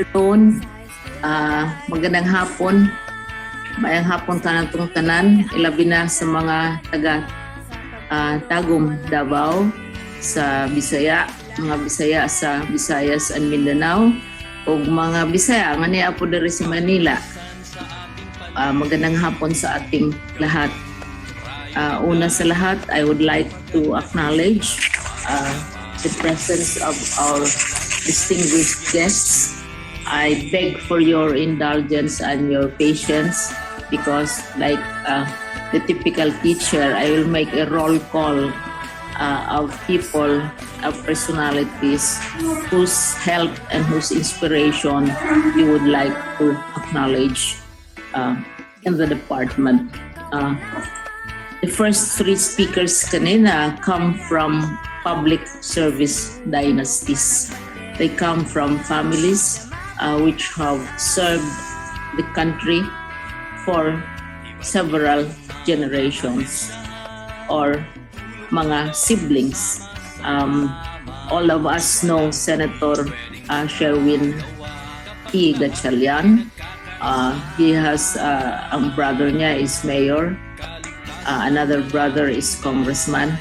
afternoon, magandang hapon, mayang hapon kanang tanan, ilabi na sa mga taga Tagum, Davao, sa Bisaya, mga Bisaya sa Visayas and Mindanao, o mga Bisaya nga niya po diri sa Manila. Magandang hapon sa ating lahat. Una sa lahat, I would like to acknowledge the presence of our distinguished guests. I beg for your indulgence and your patience because like the typical teacher, I will make a roll call of people, of personalities whose help and whose inspiration you would like to acknowledge in the department. The first three speakers kanina come from public service dynasties. They come from families which have served the country for several generations or mga siblings. All of us know Senator Sherwin P. Gatchalian. He has ang brother niya is mayor. Another brother is congressman.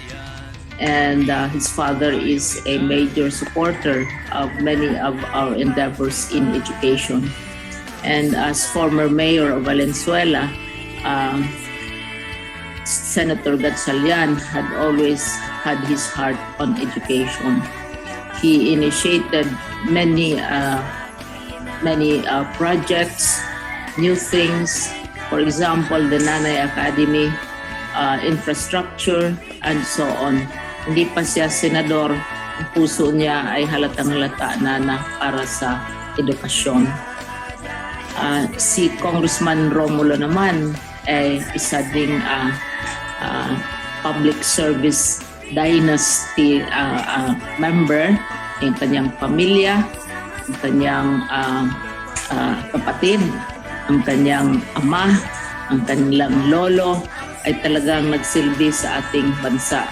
And his father is a major supporter of many of our endeavors in education. And as former mayor of Valenzuela, Senator Gatchalian had always had his heart on education. He initiated many projects, new things. For example, the Nanay Academy, infrastructure, and so on. Hindi pa siya senador, ang puso niya ay halatang-halata na para sa edukasyon. Si Congressman Romulo naman ay isa ding public service dynasty member, ang kanyang pamilya, ang kanyang kapatid, ang kanyang ama, ang kanilang lolo ay talagang nagsilbi sa ating bansa.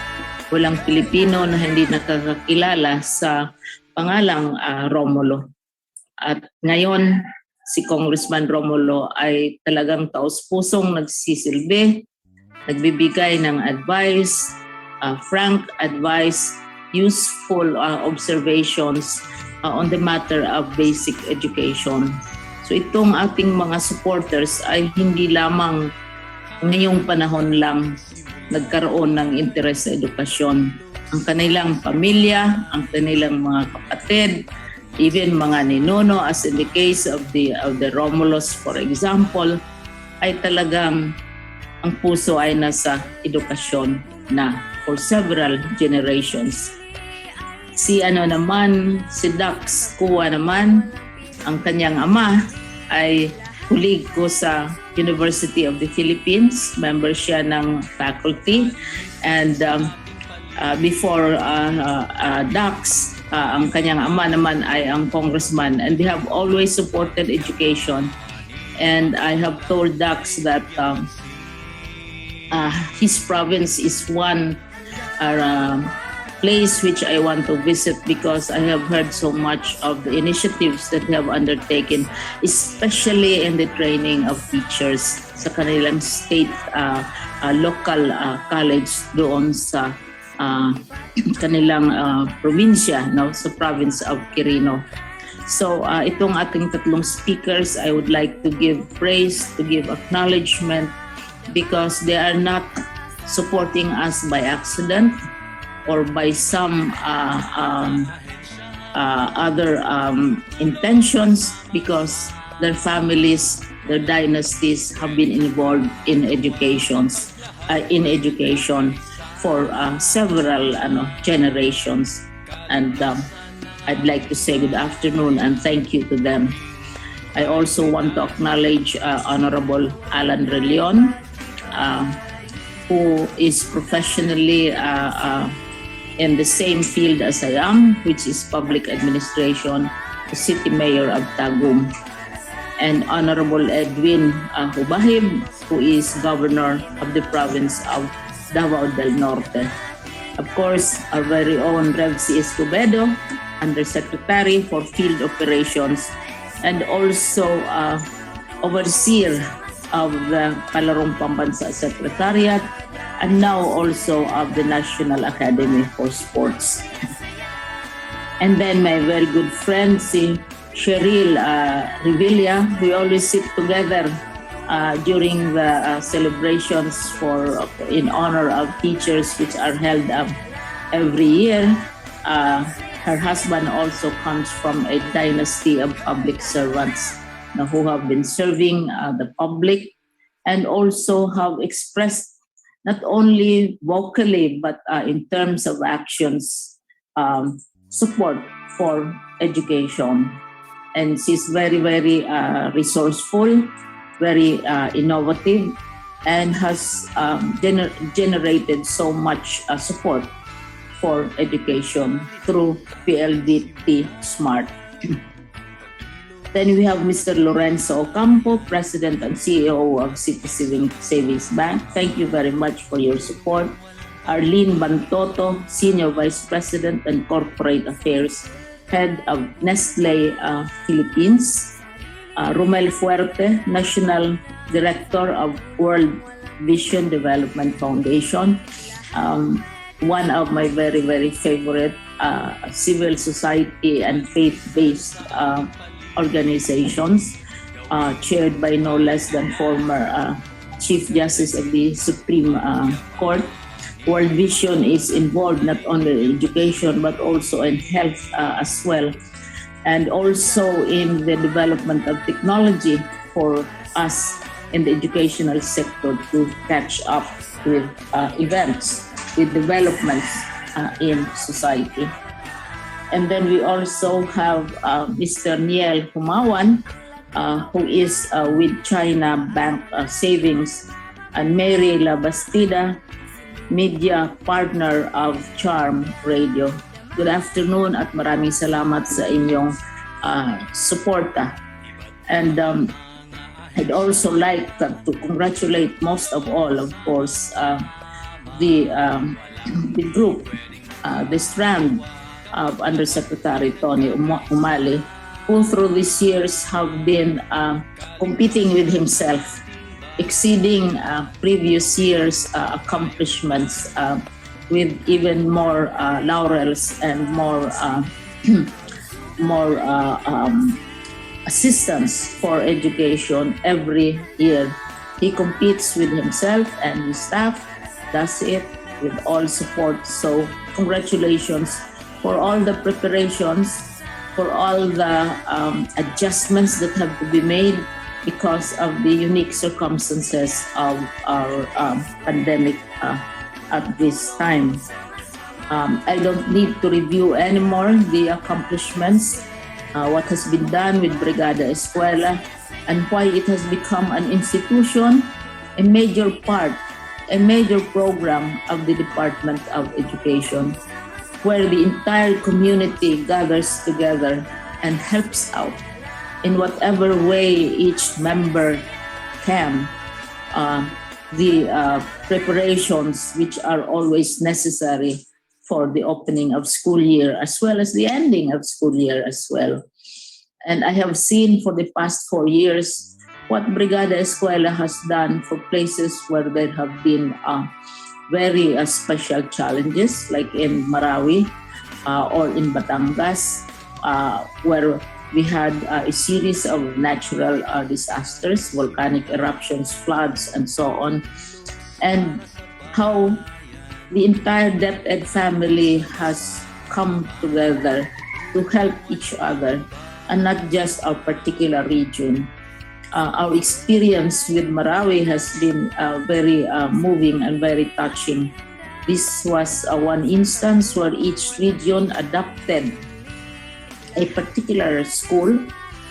Walang Pilipino na hindi nakakakilala sa pangalang Romulo. At ngayon, si Congressman Romulo ay talagang taos-pusong nagsisilbi, nagbibigay ng advice, frank advice, useful observations on the matter of basic education. So itong ating mga supporters ay hindi lamang ngayong panahon lang nagkaroon ng interes sa edukasyon. Ang kanilang pamilya, ang kanilang mga kapatid, even mga ninuno, as in the case of the Romulos, for example, ay talagang ang puso ay nasa edukasyon na for several generations. Si Dax Kuwa naman, ang kanyang ama ay kulig ko sa University of the Philippines, member siya ng faculty, and before Dax, ang kanyang ama naman ay ang congressman, and they have always supported education. And I have told Dax that his province is one place which I want to visit because I have heard so much of the initiatives that they have undertaken, especially in the training of teachers sa kanilang state local college doon sa kanilang probinsya, sa province of Quirino. So itong ating tatlong speakers, I would like to give praise, to give acknowledgement because they are not supporting us by accident or by some other intentions, because their families, their dynasties have been involved in education for several generations. And I'd like to say good afternoon and thank you to them. I also want to acknowledge Honorable Alan Relion, who is professionally in the same field as I am, which is public administration, the City Mayor of Tagum, and Honorable Edwin Hubahib, who is Governor of the province of Davao del Norte. Of course, our very own Rev C. Escobedo, Undersecretary for Field Operations and also overseer of the Palarong Pambansa Secretariat, and now also of the National Academy for Sports. And then my very good friend, si Cheryl Revilla, we always sit together during the celebrations in honor of teachers, which are held every year. Her husband also comes from a dynasty of public servants who have been serving the public and also have expressed not only vocally but in terms of actions support for education. And she's very, very resourceful, very innovative, and has generated so much support for education through PLDT Smart. Then we have Mr. Lorenzo Ocampo, President and CEO of City Savings Bank. Thank you very much for your support. Arlene Bantoto, Senior Vice President and Corporate Affairs, Head of Nestle Philippines. Romel Fuerte, National Director of World Vision Development Foundation. One of my very, very favorite civil society and faith-based organizations, chaired by no less than former Chief Justice of the Supreme Court. World Vision is involved not only in education but also in health as well, and also in the development of technology for us in the educational sector to catch up with events, with developments in society. And then we also have Mr. Niel Humawan, who is with China Bank Savings, and Mary Labastida, media partner of Charm Radio. Good afternoon at maraming salamat sa inyong suporta. And I'd also like to congratulate most of all, of course, the group, the strand of Undersecretary Tony Umali, who through these years have been competing with himself, exceeding previous years' accomplishments with even more laurels and more assistance for education every year. He competes with himself and his staff, does it with all support. So congratulations for all the preparations, for all the adjustments that have to be made because of the unique circumstances of our pandemic at this time. I don't need to review anymore the accomplishments, what has been done with Brigada Eskwela, and why it has become an institution, a major part, a major program of the Department of Education, where the entire community gathers together and helps out in whatever way each member can. The preparations which are always necessary for the opening of school year as well as the ending of school year as well. And I have seen for the past 4 years what Brigada Eskwela has done for places where there have been very special challenges, like in Marawi or in Batangas, where we had a series of natural disasters, volcanic eruptions, floods, and so on. And how the entire DepEd family has come together to help each other, and not just our particular region. Our experience with Marawi has been very moving and very touching. This was one instance where each region adopted a particular school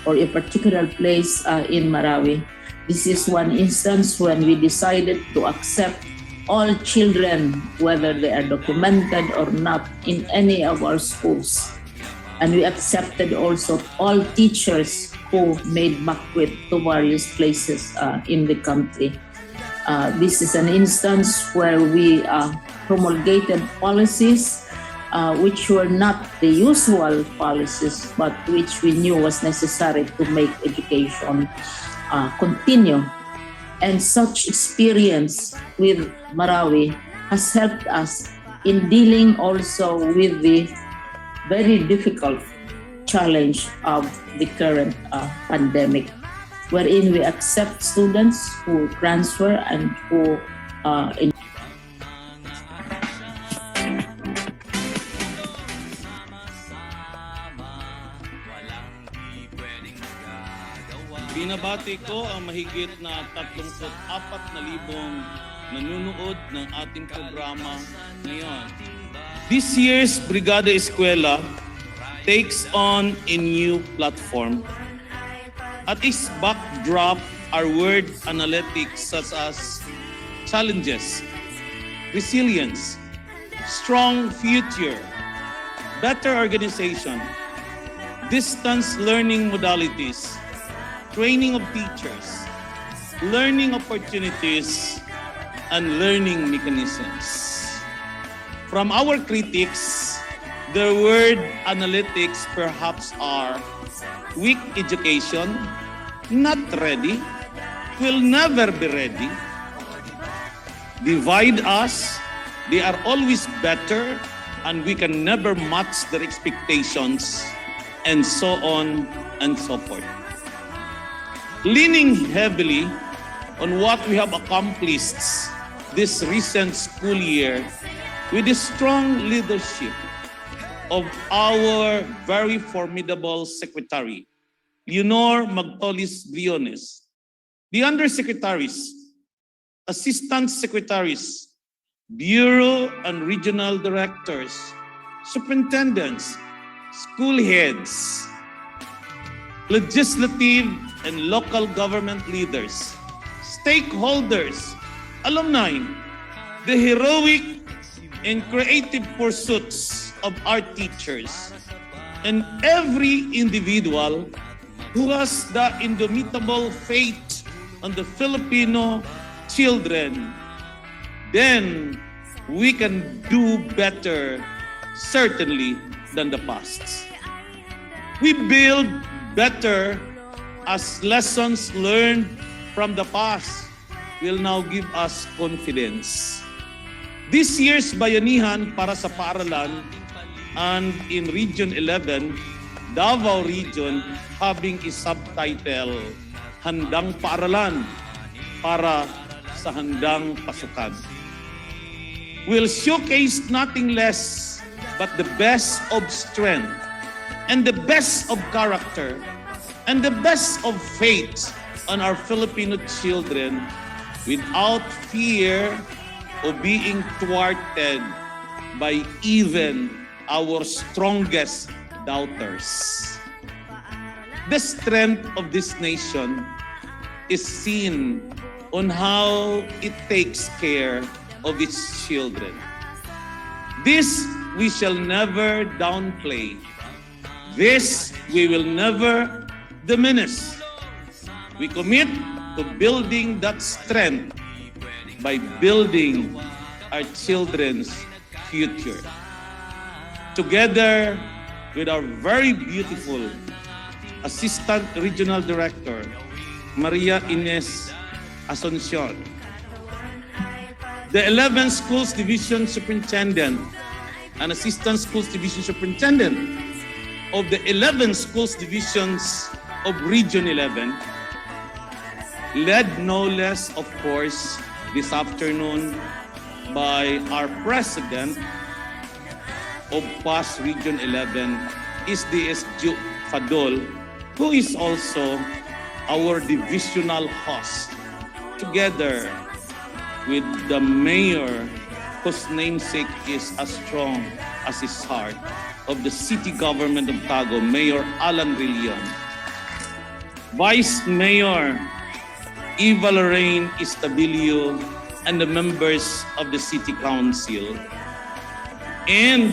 or a particular place in Marawi. This is one instance when we decided to accept all children, whether they are documented or not, in any of our schools. And we accepted also all teachers who made backward to various places in the country. This is an instance where we promulgated policies which were not the usual policies, but which we knew was necessary to make education continue. And such experience with Marawi has helped us in dealing also with the very difficult challenge of the current pandemic, wherein we accept students who transfer and who Binabati ko ang mahigit na 34,000 nanonood ng ating programa ngayon. This year's Brigada Eskwela takes on a new platform. At its backdrop are word analytics such as challenges, resilience, strong future, better organization, distance learning modalities, training of teachers, learning opportunities, and learning mechanisms. From our critics, the word analytics perhaps are weak education, not ready, will never be ready, divide us, they are always better, and we can never match their expectations, and so on and so forth. Leaning heavily on what we have accomplished this recent school year with the strong leadership of our very formidable secretary, Leonor Magtolis Briones, the undersecretaries, assistant secretaries, bureau and regional directors, superintendents, school heads, legislative and local government leaders, stakeholders, alumni, the heroic and creative pursuits of our teachers, and every individual who has the indomitable faith on the Filipino children, then we can do better, certainly, than the past. We build better as lessons learned from the past will now give us confidence. This year's bayanihan para sa paaralan and in Region 11, Davao Region, having a subtitle, Handang Paaralan para sa Handang Pasukan, will showcase nothing less but the best of strength and the best of character and the best of faith on our Filipino children without fear of being thwarted by even our strongest doubters. The strength of this nation is seen on how it takes care of its children. This we shall never downplay. This we will never diminish. We commit to building that strength by building our children's future. Together with our very beautiful Assistant Regional Director, Maria Ines Asuncion, the 11 Schools Division Superintendent and Assistant Schools Division Superintendent of the 11 Schools Divisions of Region 11, led no less, of course, this afternoon by our President of PAS Region 11, SDS Ju Fadol, who is also our divisional host, together with the mayor, whose namesake is as strong as his heart, of the city government of Tago, Mayor Alan Rillion, Vice Mayor Eva Lorraine Istabilio, and the members of the City Council, and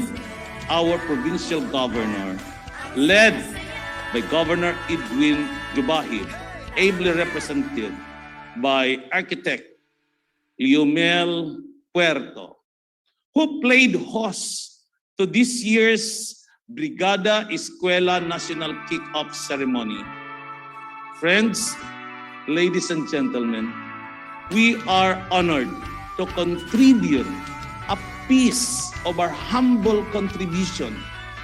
our provincial governor, led by Governor Edwin Jubahid, ably represented by architect Leomel Puerto, who played host to this year's Brigada Eskwela National Kick-Off Ceremony. Friends, ladies and gentlemen, we are honored to contribute a piece of our humble contribution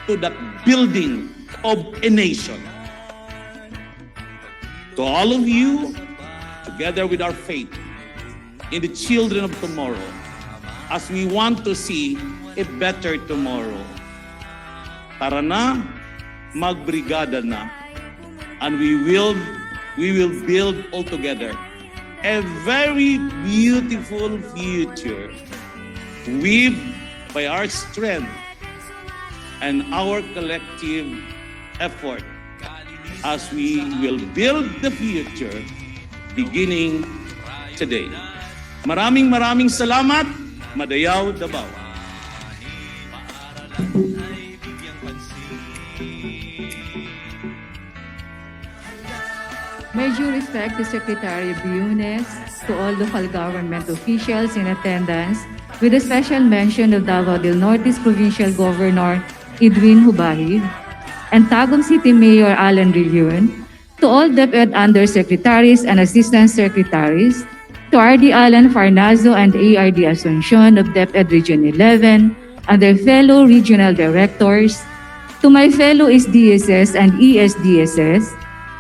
to the building of a nation. To all of you, together with our faith in the children of tomorrow, as we want to see a better tomorrow. Tara na, magbrigada na, and we will build all together a very beautiful future, weaved by our strength and our collective effort, as we will build the future beginning today. Maraming salamat, Madayaw Davao. My due respect to Secretary Briones, to all local government officials in attendance, with a special mention of Davao del Norte's Provincial Governor Edwin Hubahid, and Tagum City Mayor Alan Rillion, to all DepEd Undersecretaries and Assistant Secretaries, to RD Alan Farnazo and ARD Asuncion of DepEd Region 11 and their fellow regional directors, to my fellow SDSS and ESDSS,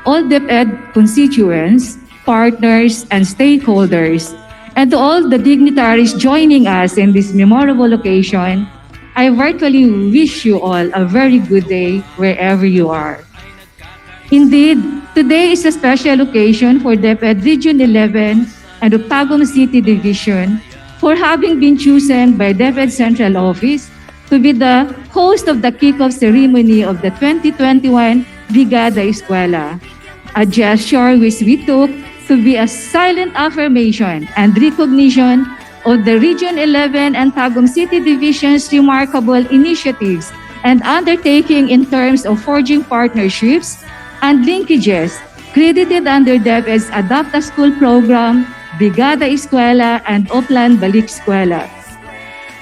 all DepEd constituents, partners, and stakeholders, and to all the dignitaries joining us in this memorable occasion, I virtually wish you all a very good day wherever you are. Indeed, today is a special occasion for DepEd Region 11 and Tagum City Division for having been chosen by DepEd Central Office to be the host of the kickoff ceremony of the 2021 Brigada Eskwela, a gesture which we took to be a silent affirmation and recognition of the Region 11 and Tagum City Division's remarkable initiatives and undertaking in terms of forging partnerships and linkages credited under DepEd's Adapt a School program, Brigada Eskwela, and Oplan Balik Eskwela.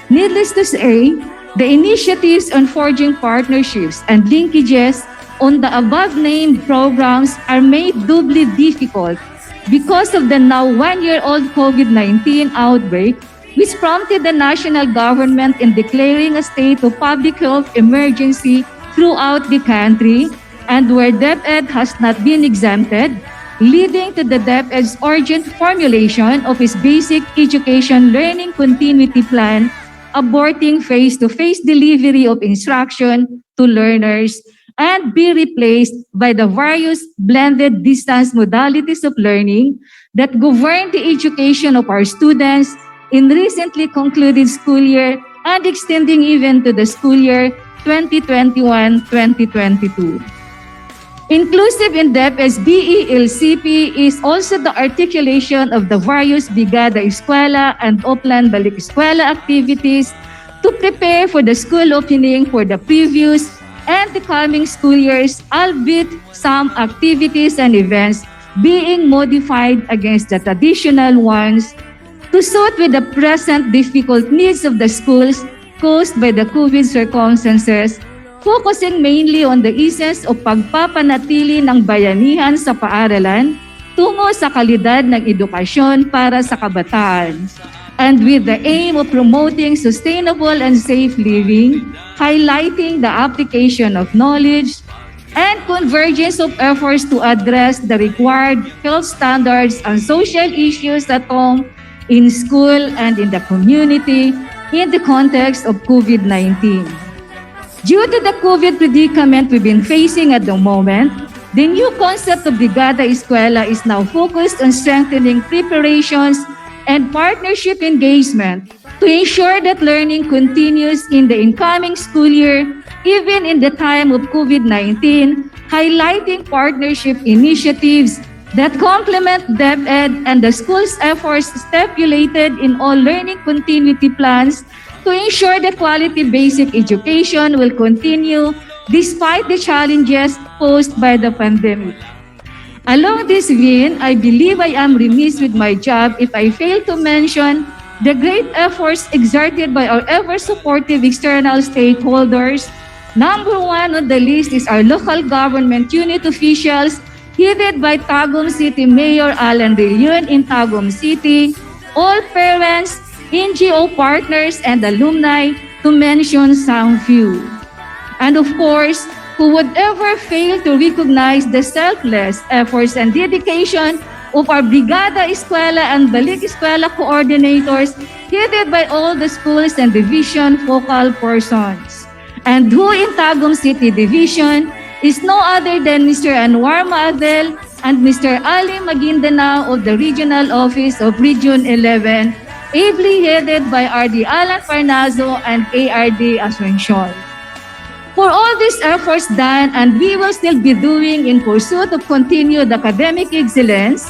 Needless to say, the initiatives on forging partnerships and linkages on the above-named programs are made doubly difficult because of the now one-year-old COVID-19 outbreak, which prompted the national government in declaring a state of public health emergency throughout the country, and where DepEd has not been exempted, leading to the DepEd's urgent formulation of its basic education learning continuity plan, aborting face-to-face delivery of instruction to learners, and be replaced by the various blended distance modalities of learning that govern the education of our students in recently concluded school year and extending even to the school year 2021-2022. Inclusive in DepEd's BELCP is also the articulation of the various Brigada Eskwela and Oplan Balik Eskwela activities to prepare for the school opening for the previous and the coming school years, albeit some activities and events being modified against the traditional ones to suit with the present difficult needs of the schools caused by the COVID circumstances, focusing mainly on the essence of pagpapanatili ng bayanihan sa paaralan tungo sa kalidad ng edukasyon para sa kabataan, and with the aim of promoting sustainable and safe living, highlighting the application of knowledge and convergence of efforts to address the required health standards and social issues at home, in school, and in the community in the context of COVID-19. Due to the COVID predicament we've been facing at the moment, the new concept of Brigada Eskwela is now focused on strengthening preparations and partnership engagement to ensure that learning continues in the incoming school year, even in the time of COVID-19, highlighting partnership initiatives that complement DepEd and the school's efforts stipulated in all learning continuity plans to ensure that quality basic education will continue despite the challenges posed by the pandemic. Along this vein, I believe I am remiss with my job if I fail to mention the great efforts exerted by our ever-supportive external stakeholders. Number one on the list is our local government unit officials, headed by Tagum City Mayor Alan Rillion in Tagum City, all parents, NGO partners, and alumni, to mention some few. And of course, who would ever fail to recognize the selfless efforts and dedication of our Brigada Eskwela and Balik Eskwela coordinators, headed by all the schools and division focal persons. And who in Tagum City Division is no other than Mr. Anwar Maadel and Mr. Ali Maguindanao of the Regional Office of Region 11, ably headed by RD Alan Farnazo and ARD Asuncion. For all these efforts done and we will still be doing in pursuit of continued academic excellence,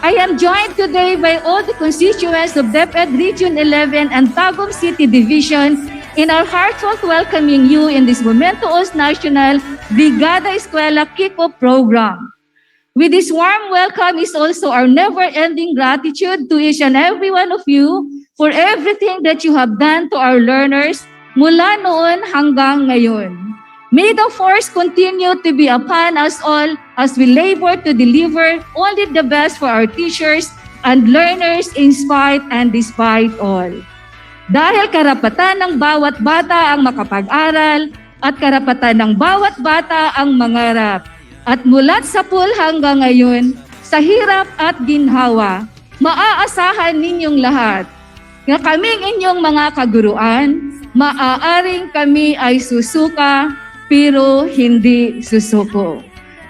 I am joined today by all the constituents of DepEd Region 11 and Tagum City Division in our heartfelt welcoming you in this momentous national Brigada Eskwela Kick-Off program. With this warm welcome is also our never-ending gratitude to each and every one of you for everything that you have done to our learners mula noon hanggang ngayon. May the force continue to be upon us all as we labor to deliver only the best for our teachers and learners in spite and despite all. Dahil karapatan ng bawat bata ang makapag-aral at karapatan ng bawat bata ang mangarap. At mulat sa pool hanggang ngayon, sa hirap at ginhawa, maaasahan ninyong lahat na kaming inyong mga kaguruan, maaaring kami ay susuka, pero hindi susuko.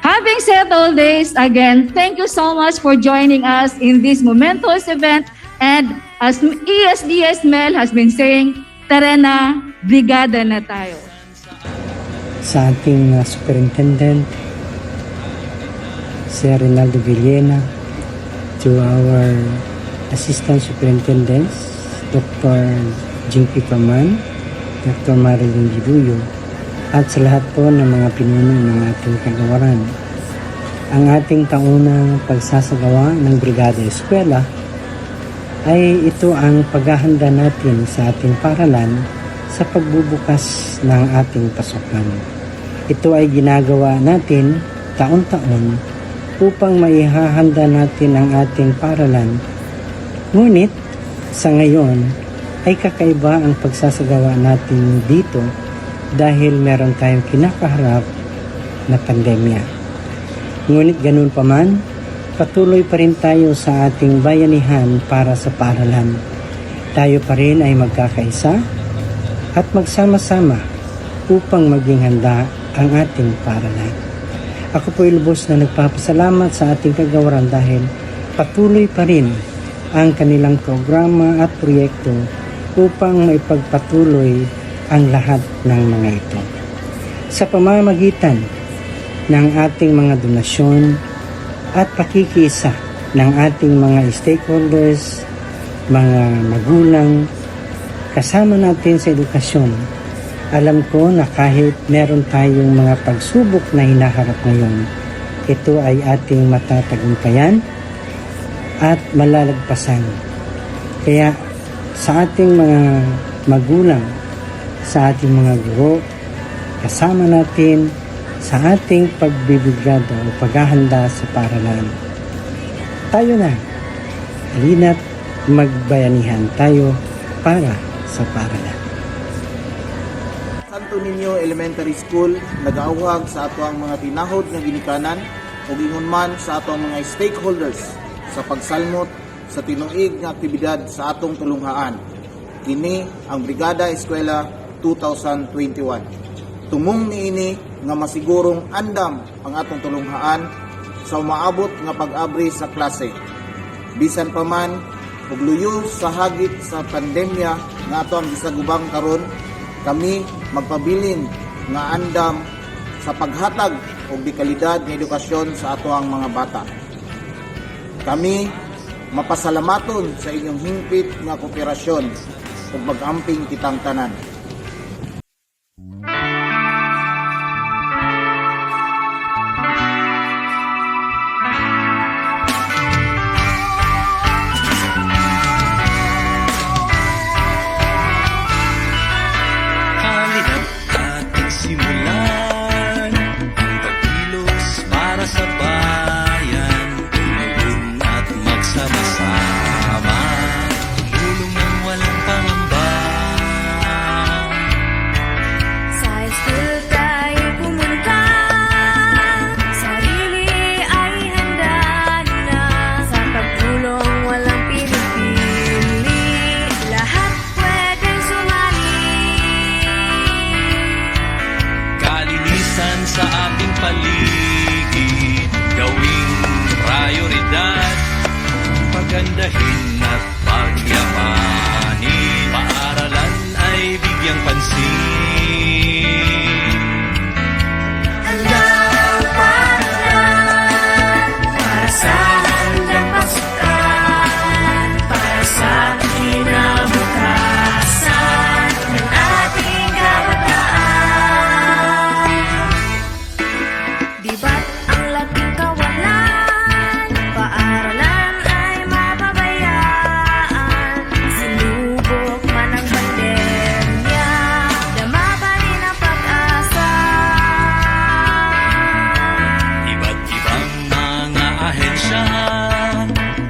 Having said all this, again, thank you so much for joining us in this momentous event. And as ESDS Mel has been saying, tara na, brigada na tayo. Sa ating superintendent, Sir Rinaldo Villena, to our assistant superintendents, Dr. Jinky Paman, Dr. Marilyn Dibuyo, at sa lahat po ng mga pinuno ng ating kagawaran. Ang ating taunang pagsasagawa ng Brigada Eskwela ay ito ang paghahanda natin sa ating paralan sa pagbubukas ng ating pasukan. Ito ay ginagawa natin taon-taon upang maihahanda natin ang ating paralan. Ngunit sa ngayon ay kakaiba ang pagsasagawa natin dito dahil meron tayong kinakaharap na pandemya. Ngunit ganun pa man, patuloy pa rin tayo sa ating bayanihan para sa paaralan. Tayo pa rin ay magkakaisa at magsama-sama upang maging handa ang ating paaralan. Ako po ay lubos na nagpapasalamat sa ating kagawaran dahil patuloy pa rin ang kanilang programa at proyekto upang maipagpatuloy ang lahat ng mga ito. Sa pamamagitan ng ating mga donasyon at pakikisa ng ating mga stakeholders, mga magulang, kasama natin sa edukasyon, alam ko na kahit meron tayong mga pagsubok na hinaharap ngayon, ito ay ating matatagumpayan at malalagpasan. Kaya sa ating mga magulang, sa ating mga guro, kasama natin sa ating pagbibigada o paghahanda sa paaralan. Tayo na, halina't magbayanihan tayo para sa paaralan. Santo Niño Elementary School nagaawhag sa ato ang mga tinahod nga ginikanan o gingon man sa ato ang mga stakeholders sa pagsalmot sa tinuig nga aktibidad sa atong tulunghaan. Kini ang Brigada Eskwela 2021. Tumong niini nga masigurong andam ang atong tulunghaan sa umaabot nga pag-abri sa klase. Bisan pa man ug luyo sa hagit sa pandemya nga ato ang gisagubang karon, kami magpabilin nga andam sa paghatag og dekalidad nga edukasyon sa ato ang mga bata. Kami mapasalamaton sa inyong hingpit nga kooperasyon ug mag-amping kitang tanan. pagandahin at pagyamanin, paaralan ay bigyang pansin. Handang paaralan para sa handang pasukan, para sa kinabukasan ng ating kabataan. Di ba't ang laking kawalan, paaralan ay mapabayaan. Sinubok man ang pandemya, dama pa rin ang pag-asa. Iba't ibang mga ahensya,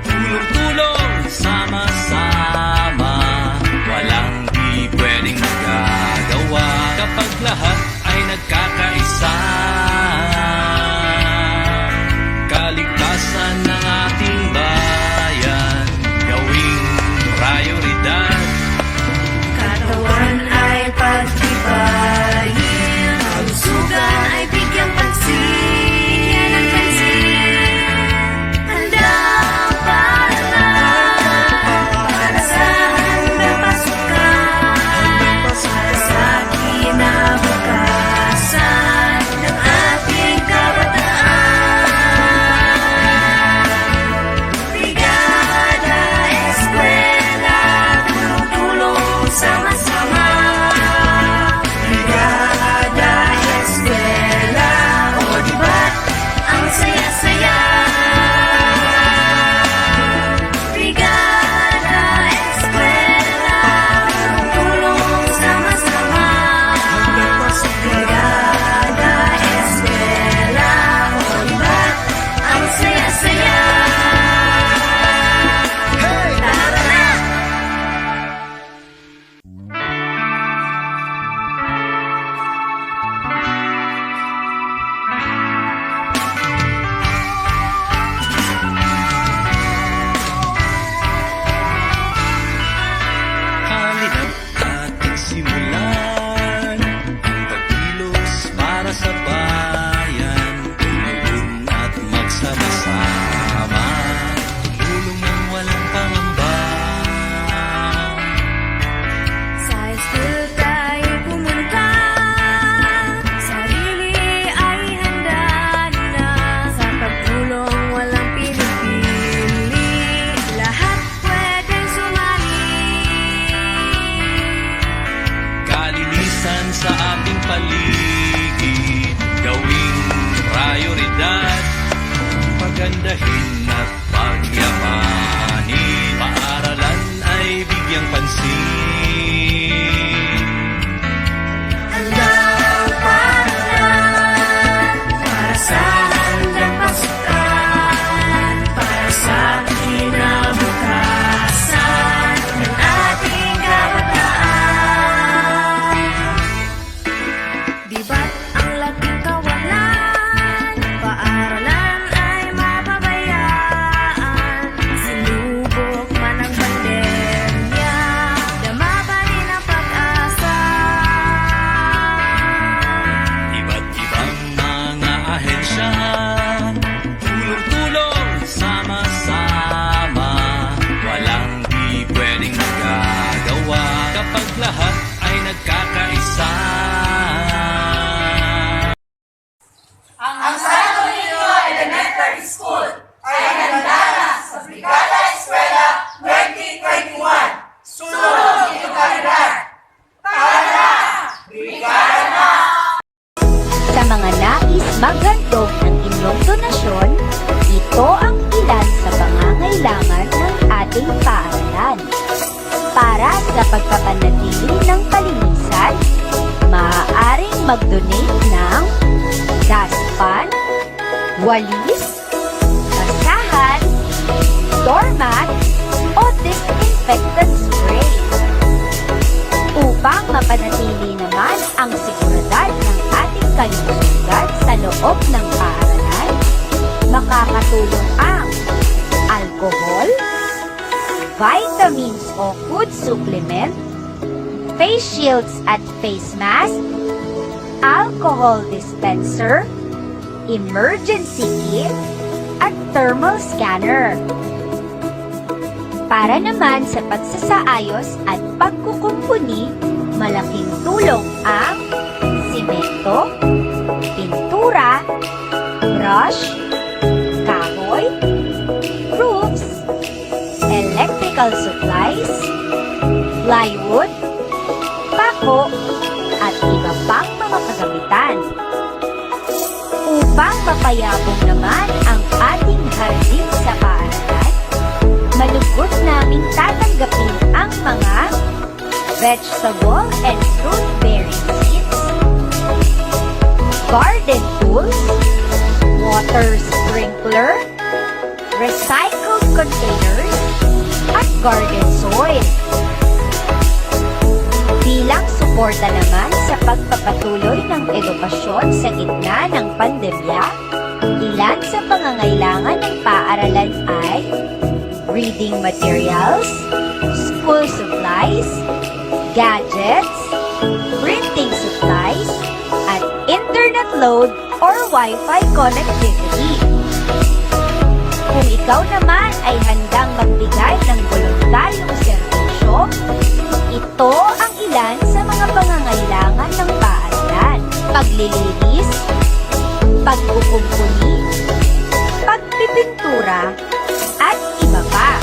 tulong-tulong, sama-sama, walang di pwedeng magagawa kapag lahat ay nagkakaisa. Kaligtasan ng ating bayan, gawing prioridad. Katawan ay pagtibayin, kalusugan ay bigyang pansin. Handang paaralan para sa handang pasukan, para sa kinabukasan ng ating kabataan. Brigada, eskwela, tulong-tulong, sama-sama. Brigada, eskwela, o diba't ang saya-saya. Brigada, eskwela, tulong-tulong, sama-sama. Brigada, eskwela, o diba't ang saya-saya. Tara na! Halina't ating simulan ang pagkilos para sa bayan. Tumulong at magsama-sama, tumulong ng walang pangamba. Sa school tayo pumunta, sarili ay handa na. Sa pagtulong walang pinipili, lahat pwedeng sumali. Kalinisan sa ating paligid, gawing prioridad. Pagandahin at pagyamanin, paaralan ay bigyang pansin. Handang paaralan para sa handang pasukan, para sa kinabukasan ng ating kabataan. Di ba't ang laking kawalan, paaralan ay mapabayaan. Sinubok man ang pandemya, dama pa rin ang pag-asa. Iba't ibang mga ahensya, tulong-tulong, sama-sama, walang di pwedeng magagawa kapag lahat ay nagkakaisa. Ang Santo Niño Elementary School ay handa na sa Brigada Eskwela 2021. Sunod iyong kalidad. Tara! Brigada na! Sa mga nais maghandog ng inyong donasyon, ito ang ilan sa pangangailangan ng ating paaralan. Para sa pagpapanatili ng kalinisan, maaaring mag-donate ng dustpan, walis, basahan, doormat, o disinfectant spray. Upang mapanatili naman ang seguridad ng ating kalusugan sa loob ng paaralan, makakatulong ang alcohol, vitamins o food supplement, face shields at face mask, alcohol dispenser, emergency kit, at thermal scanner. Para naman sa pagsasaayos at pagkukumpuni, malaking tulong ang simento, pintura, brush, kahoy, roofs, electrical supplies, plywood, pako, at iba pang mga kagamitan. Upang mapayabong naman ang ating hardin sa paaralan, malugod naming tatanggapin ang mga vegetable and fruit-bearing seeds, garden tools, water sprinkler, recycled containers, at garden soil. Bilang suporta naman sa pagpapatuloy ng edukasyon sa gitna ng pandemya, ilan sa pangangailangan ng paaralan ay reading materials, school supplies, gadgets, printing supplies, at internet load or Wi-Fi connectivity. Kung ikaw naman ay handang magbigay ng voluntaryong serbisyo, ito ang ilan sa mga pangangailangan ng paaralan: paglilinis, pagkukumpuni, pagpipintura, at iba pa.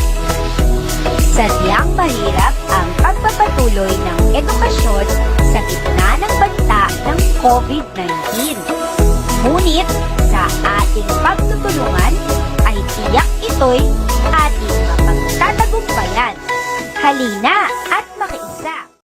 Sadyang mahirap ang pagpapatuloy ng edukasyon sa gitna ng banta ng COVID-19. Ngunit sa ating pagtutulungan ay tiyak ito'y ating mapagtatagumpayan. Halina at